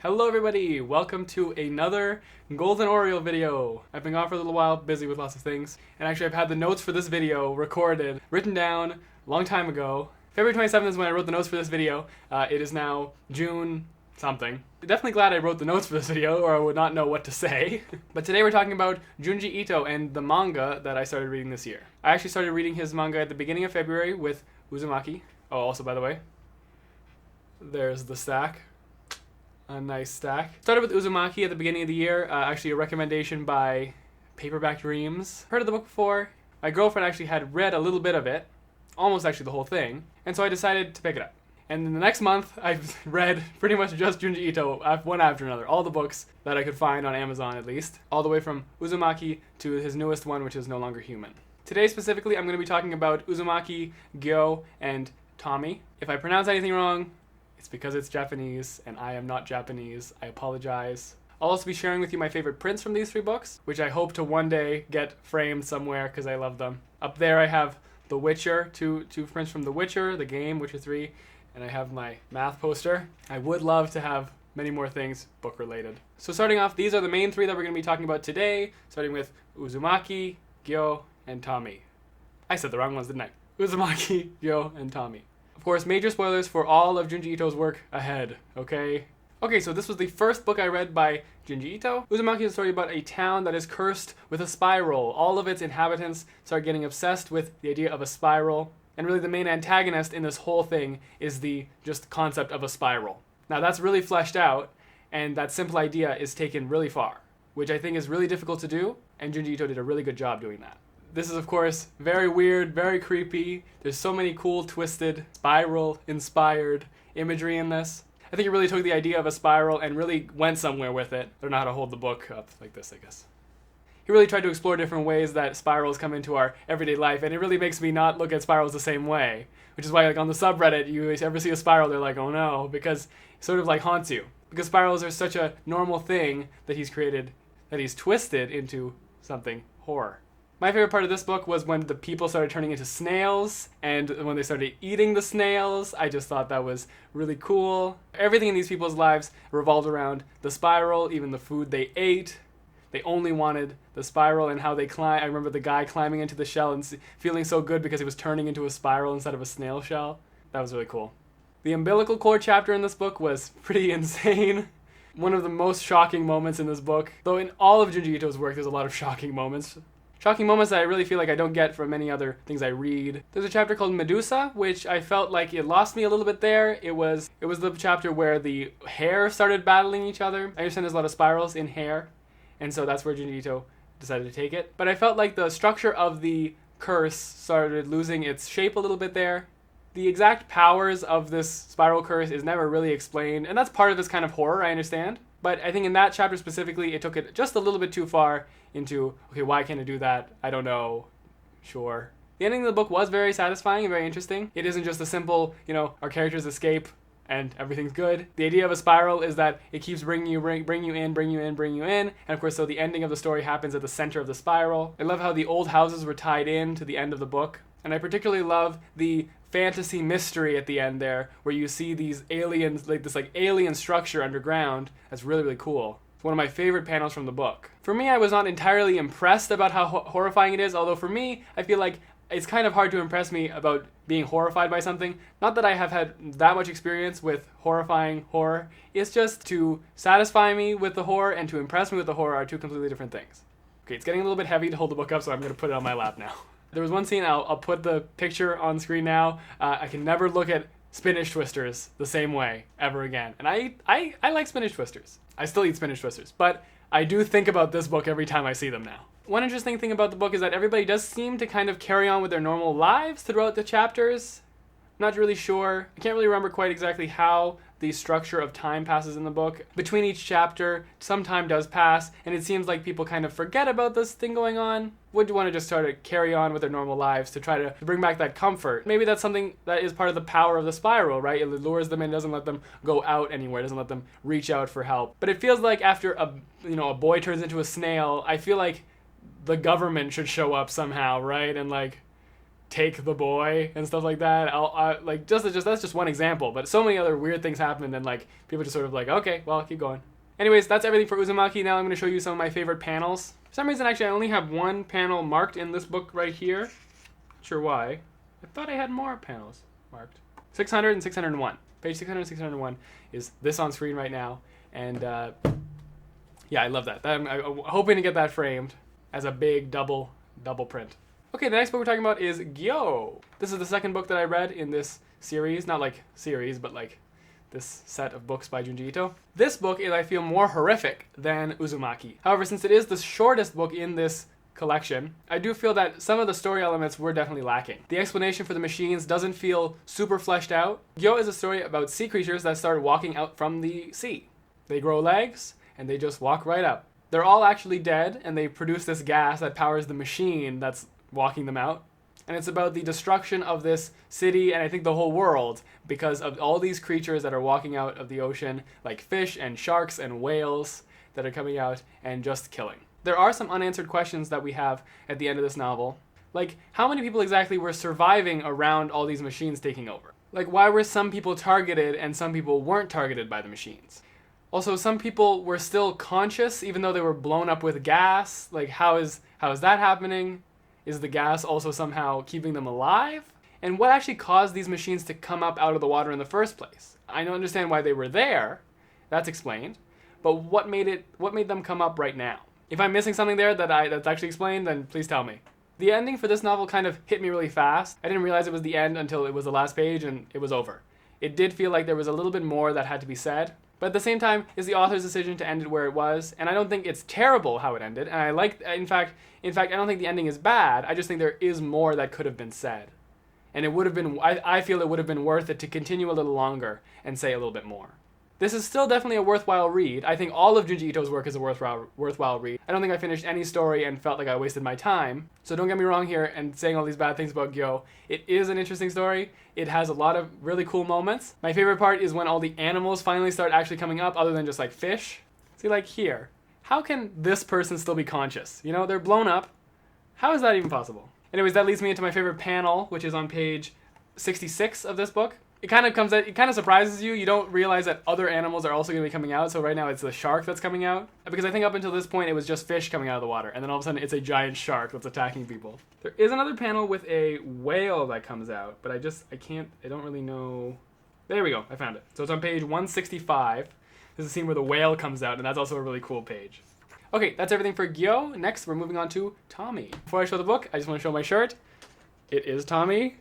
Hello everybody, welcome to another Golden Oreo video. I've been gone for a little while, busy with lots of things, and actually I've had the notes for this video recorded, written down a long time ago. February 27th is when I wrote the notes for this video. It is now June something. Definitely glad I wrote the notes for this video or I would not know what to say. But today we're talking about Junji Ito and the manga that I started reading this year. I actually started reading his manga at the beginning of February with Uzumaki. Oh, also by the way, there's the stack. A nice stack. Started with Uzumaki at the beginning of the year. Actually a recommendation by Paperback Dreams. Heard of the book before. My girlfriend actually had read a little bit of it. Almost actually the whole thing. And so I decided to pick it up. And then the next month I've read pretty much just Junji Ito, one after another. All the books that I could find on Amazon at least. All the way from Uzumaki to his newest one, which is No Longer Human. Today specifically I'm going to be talking about Uzumaki, Gyo, and Tomie. If I pronounce anything wrong, it's because it's Japanese, and I am not Japanese. I apologize. I'll also be sharing with you my favorite prints from these three books, which I hope to one day get framed somewhere because I love them. Up there I have The Witcher, two prints from The Witcher, the game, Witcher 3, and I have my math poster. I would love to have many more things book related. So starting off, these are the main three that we're going to be talking about today, starting with Uzumaki, Gyo, and Tomie. I said the wrong ones, didn't I? Uzumaki, Gyo, and Tomie. Of course, major spoilers for all of Junji Ito's work ahead, okay? Okay, so this was the first book I read by Junji Ito. Uzumaki is a story about a town that is cursed with a spiral. All of its inhabitants start getting obsessed with the idea of a spiral. And really the main antagonist in this whole thing is the just concept of a spiral. Now that's really fleshed out, and that simple idea is taken really far, which I think is really difficult to do, and Junji Ito did a really good job doing that. This is, of course, very weird, very creepy. There's so many cool, twisted, spiral-inspired imagery in this. I think he really took the idea of a spiral and really went somewhere with it. I don't know how to hold the book up like this, I guess. He really tried to explore different ways that spirals come into our everyday life, and it really makes me not look at spirals the same way. Which is why, like, on the subreddit, you ever see a spiral, they're like, oh no, because it sort of, like, haunts you. Because spirals are such a normal thing that he's created, that he's twisted into something horror. My favorite part of this book was when the people started turning into snails, and when they started eating the snails. I just thought that was really cool. Everything in these people's lives revolved around the spiral, even the food they ate. They only wanted the spiral and how they climb. I remember the guy climbing into the shell and feeling so good because he was turning into a spiral instead of a snail shell. That was really cool. The umbilical cord chapter in this book was pretty insane. One of the most shocking moments in this book. Though in all of Junji Ito's work, there's a lot of shocking moments. Shocking moments that I really feel like I don't get from many other things I read. There's a chapter called Medusa, which I felt like it lost me a little bit there. It was the chapter where the hair started battling each other. I understand there's a lot of spirals in hair, and so that's where Junji Ito decided to take it. But I felt like the structure of the curse started losing its shape a little bit there. The exact powers of this spiral curse is never really explained, and that's part of this kind of horror, I understand. But I think in that chapter specifically, it took it just a little bit too far into, okay, why can't I do that? I don't know. Sure. The ending of the book was very satisfying and very interesting. It isn't just a simple, our characters escape and everything's good. The idea of a spiral is that it keeps bringing you in. And of course, so the ending of the story happens at the center of the spiral. I love how the old houses were tied in to the end of the book. And I particularly love the fantasy mystery at the end there, where you see these aliens, this alien structure underground. That's really, really cool. It's one of my favorite panels from the book. For me, I was not entirely impressed about how horrifying it is, although for me, I feel like it's kind of hard to impress me about being horrified by something. Not that I have had that much experience with horrifying horror. It's just to satisfy me with the horror and to impress me with the horror are two completely different things. Okay, it's getting a little bit heavy to hold the book up, so I'm going to put it on my lap now. There was one scene, I'll put the picture on screen now. I can never look at spinach twisters the same way ever again. And I like spinach twisters. I still eat spinach twisters, but I do think about this book every time I see them now. One interesting thing about the book is that everybody does seem to kind of carry on with their normal lives throughout the chapters. I'm not really sure. I can't really remember quite exactly how the structure of time passes in the book. Between each chapter, some time does pass, and it seems like people kind of forget about this thing going on. Would want to just start to carry on with their normal lives to try to bring back that comfort. Maybe that's something that is part of the power of the spiral, right? It lures them in, doesn't let them go out anywhere, doesn't let them reach out for help. But it feels like after a boy turns into a snail, I feel like the government should show up somehow, right? And take the boy and stuff like that. Like that's just one example, but so many other weird things happened, and like people just sort of like, okay, well, keep going. Anyways, that's everything for Uzumaki. Now I'm going to show you some of my favorite panels. For some reason, actually, I only have one panel marked in this book right here. Not sure why. I thought I had more panels marked. 600 and 601. Page 600 and 601 is this on screen right now, and yeah, I love that. I'm hoping to get that framed as a big double print. Okay, the next book we're talking about is Gyo. This is the second book that I read in this series. Not like series, but like this set of books by Junji Ito. This book is, I feel, more horrific than Uzumaki. However, since it is the shortest book in this collection, I do feel that some of the story elements were definitely lacking. The explanation for the machines doesn't feel super fleshed out. Gyo is a story about sea creatures that start walking out from the sea. They grow legs, and they just walk right up. They're all actually dead, and they produce this gas that powers the machine that's walking them out. And it's about the destruction of this city, and I think the whole world, because of all these creatures that are walking out of the ocean, like fish and sharks and whales that are coming out and just killing. There are some unanswered questions that we have at the end of this novel. Like, how many people exactly were surviving around all these machines taking over? Like, why were some people targeted and some people weren't targeted by the machines? Also, some people were still conscious even though they were blown up with gas. Like, how is that happening? Is the gas also somehow keeping them alive? And what actually caused these machines to come up out of the water in the first place? I don't understand why they were there. That's explained. But what made them come up right now? If I'm missing something there that's actually explained, then please tell me. The ending for this novel kind of hit me really fast. I didn't realize it was the end until it was the last page and it was over. It did feel like there was a little bit more that had to be said. But at the same time, it's the author's decision to end it where it was, and I don't think it's terrible how it ended. And I like, in fact, I don't think the ending is bad. I just think there is more that could have been said, and it would have been. I feel it would have been worth it to continue a little longer and say a little bit more. This is still definitely a worthwhile read. I think all of Junji Ito's work is a worthwhile read. I don't think I finished any story and felt like I wasted my time. So don't get me wrong here and saying all these bad things about Gyo. It is an interesting story. It has a lot of really cool moments. My favorite part is when all the animals finally start actually coming up other than just like fish. See, like here. How can this person still be conscious? You know, they're blown up. How is that even possible? Anyways, that leads me into my favorite panel, which is on page 66 of this book. It kind of surprises you. You don't realize that other animals are also going to be coming out. So right now it's the shark that's coming out. Because I think up until this point it was just fish coming out of the water. And then all of a sudden it's a giant shark that's attacking people. There is another panel with a whale that comes out. But I don't really know. There we go. I found it. So it's on page 165. This is a scene where the whale comes out. And that's also a really cool page. Okay, that's everything for Gyo. Next, we're moving on to Tomie. Before I show the book, I just want to show my shirt. It is Tomie.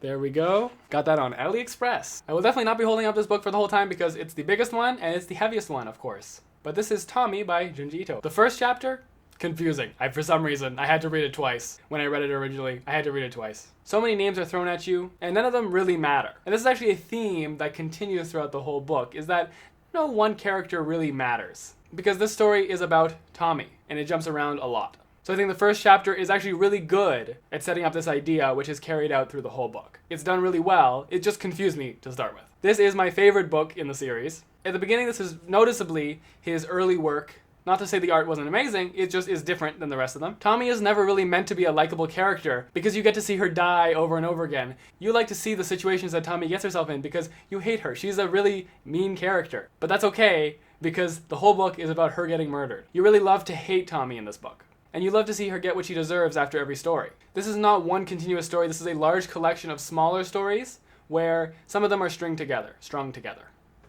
There we go. Got that on AliExpress. I will definitely not be holding up this book for the whole time because it's the biggest one and it's the heaviest one, of course. But this is Tomie by Junji Ito. The first chapter, confusing. For some reason, I had to read it twice. When I read it originally, I had to read it twice. So many names are thrown at you, and none of them really matter. And this is actually a theme that continues throughout the whole book, is that no one character really matters. Because this story is about Tomie, and it jumps around a lot. So I think the first chapter is actually really good at setting up this idea, which is carried out through the whole book. It's done really well. It just confused me to start with. This is my favorite book in the series. At the beginning, this is noticeably his early work. Not to say the art wasn't amazing, it just is different than the rest of them. Tomie is never really meant to be a likable character because you get to see her die over and over again. You like to see the situations that Tomie gets herself in because you hate her. She's a really mean character. But that's okay because the whole book is about her getting murdered. You really love to hate Tomie in this book. And you love to see her get what she deserves after every story. This is not one continuous story. This is a large collection of smaller stories where some of them are strung together.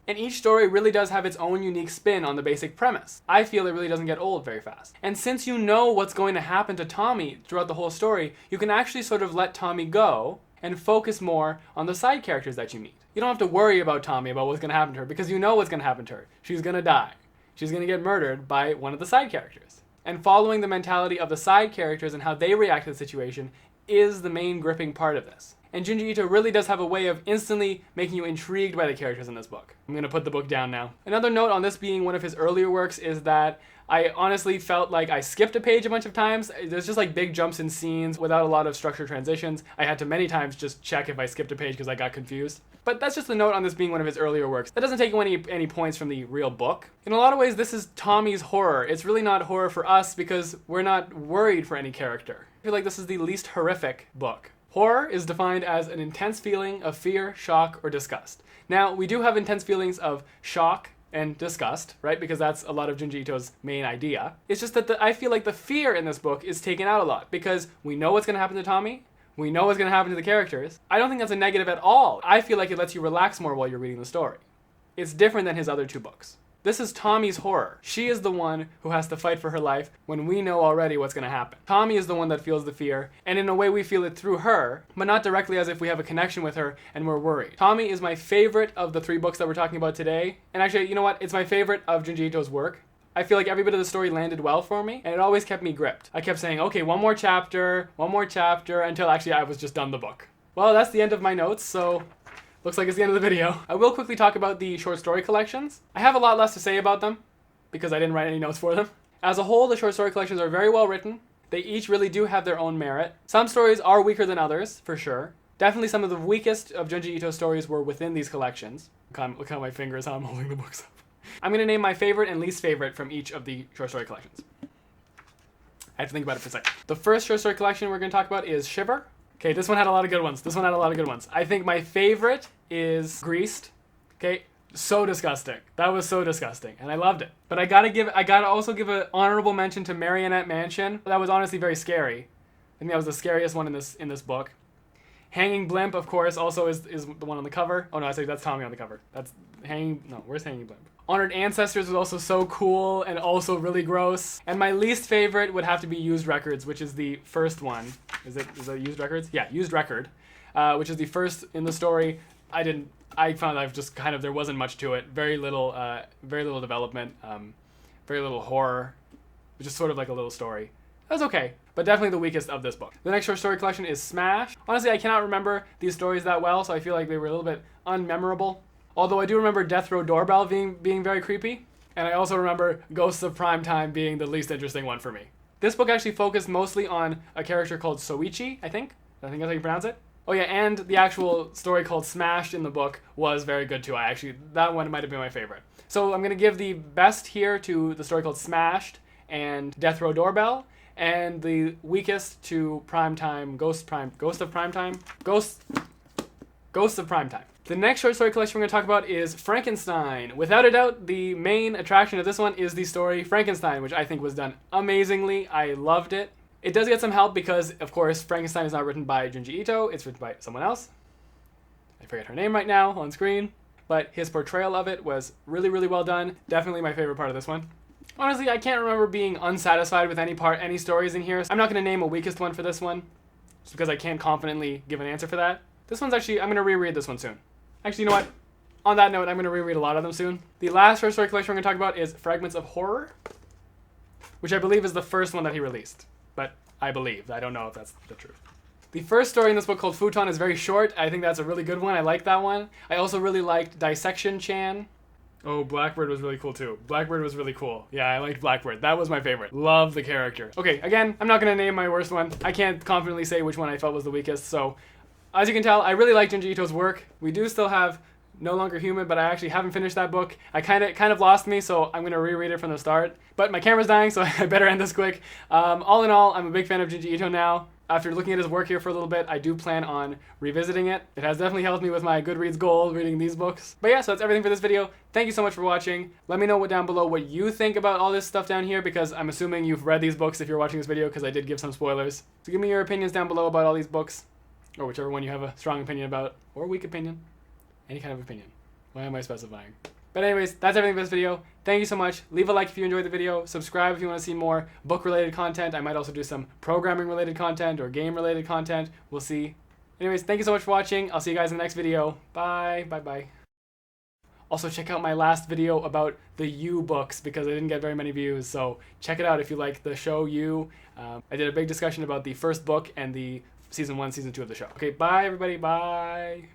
And each story really does have its own unique spin on the basic premise. I feel it really doesn't get old very fast. And since you know what's going to happen to Tomie throughout the whole story, you can actually sort of let Tomie go and focus more on the side characters that you meet. You don't have to worry about Tomie, about what's going to happen to her, because you know what's going to happen to her. She's going to die. She's going to get murdered by one of the side characters. And following the mentality of the side characters and how they react to the situation is the main gripping part of this. And Junji Ito really does have a way of instantly making you intrigued by the characters in this book. I'm going to put the book down now. Another note on this being one of his earlier works is that I honestly felt like I skipped a page a bunch of times. There's just like big jumps in scenes without a lot of structured transitions. I had to many times just check if I skipped a page because I got confused. But that's just a note on this being one of his earlier works. That doesn't take away any points from the real book. In a lot of ways, this is Tomie's horror. It's really not horror for us because we're not worried for any character. I feel like this is the least horrific book Horror is defined as an intense feeling of fear, shock, or disgust. Now, we do have intense feelings of shock and disgust, right? Because that's a lot of Junji Ito's main idea. It's just that I feel like the fear in this book is taken out a lot because we know what's going to happen to Tomie. We know what's going to happen to the characters. I don't think that's a negative at all. I feel like it lets you relax more while you're reading the story. It's different than his other two books. This is Tomie's horror. She is the one who has to fight for her life when we know already what's going to happen. Tomie is the one that feels the fear, and in a way we feel it through her, but not directly as if we have a connection with her and we're worried. Tomie is my favorite of the 3 books that we're talking about today. And actually, you know what? It's my favorite of Junji Ito's work. I feel like every bit of the story landed well for me, and it always kept me gripped. I kept saying, okay, one more chapter, until actually I was just done the book. Well, that's the end of my notes, so looks like it's the end of the video. I will quickly talk about the short story collections. I have a lot less to say about them because I didn't write any notes for them. As a whole, the short story collections are very well written. They each really do have their own merit. Some stories are weaker than others, for sure. Definitely some of the weakest of Junji Ito's stories were within these collections. Look how my fingers, how I'm holding the books up. I'm going to name my favorite and least favorite from each of the short story collections. I have to think about it for a second. The first short story collection we're going to talk about is Shiver. Okay, this one had a lot of good ones. I think my favorite is Greased. Okay, so disgusting. That was so disgusting, and I loved it. But I gotta also give an honorable mention to Marionette Mansion. That was honestly very scary. I think that was the scariest one in this book. Hanging Blimp, of course, also is the one on the cover. Oh no, I say that's Tomie on the cover. That's Hanging. No, where's Hanging Blimp? Honored Ancestors was also so cool and also really gross. And my least favorite would have to be Used Records, which is the first one. Is it Used Records? Yeah, Used Record, which is the first in the story. I found I've just kind of, there wasn't much to it. Very little development, very little horror. It was just sort of like a little story. That was okay, but definitely the weakest of this book. The next short story collection is Smash. Honestly, I cannot remember these stories that well, so I feel like they were a little bit unmemorable. Although I do remember Death Row Doorbell being very creepy, and I also remember Ghosts of Primetime being the least interesting one for me. This book actually focused mostly on a character called Soichi, I think that's how you pronounce it. Oh yeah, and the actual story called Smashed in the book was very good too. That one might have been my favorite. So I'm going to give the best here to the story called Smashed and Death Row Doorbell, and the weakest to Primetime, Ghosts of Primetime. The next short story collection we're going to talk about is Frankenstein. Without a doubt, the main attraction of this one is the story Frankenstein, which I think was done amazingly. I loved it. It does get some help because, of course, Frankenstein is not written by Junji Ito. It's written by someone else. I forget her name right now on screen. But his portrayal of it was really, really well done. Definitely my favorite part of this one. Honestly, I can't remember being unsatisfied with any stories in here. I'm not going to name a weakest one for this one, just because I can't confidently give an answer for that. This one's actually, I'm going to reread this one soon. Actually, you know what? On that note, I'm going to reread a lot of them soon. The last short story collection we're going to talk about is Fragments of Horror, which I believe is the first one that he released. But I believe. I don't know if that's the truth. The first story in this book called Futon is very short. I think that's a really good one. I like that one. I also really liked Dissection Chan. Oh, Blackbird was really cool too. Blackbird was really cool. Yeah, I liked Blackbird. That was my favorite. Love the character. Okay, again, I'm not going to name my worst one. I can't confidently say which one I felt was the weakest, so as you can tell, I really like Junji Ito's work. We do still have No Longer Human, but I actually haven't finished that book. I kind of lost me, so I'm going to reread it from the start. But my camera's dying, so I better end this quick. All in all, I'm a big fan of Junji Ito now. After looking at his work here for a little bit, I do plan on revisiting it. It has definitely helped me with my Goodreads goal, reading these books. But yeah, so that's everything for this video. Thank you so much for watching. Let me know down below what you think about all this stuff down here, because I'm assuming you've read these books if you're watching this video, because I did give some spoilers. So give me your opinions down below about all these books, or whichever one you have a strong opinion about, or weak opinion. Any kind of opinion. Why am I specifying? But anyways, that's everything for this video. Thank you so much. Leave a like if you enjoyed the video. Subscribe if you want to see more book-related content. I might also do some programming-related content or game-related content. We'll see. Anyways, thank you so much for watching. I'll see you guys in the next video. Bye. Bye-bye. Also, check out my last video about the You books, because I didn't get very many views. So check it out if you like the show You. I did a big discussion about the first book and the Season 1, Season 2 of the show. Okay, bye, everybody. Bye.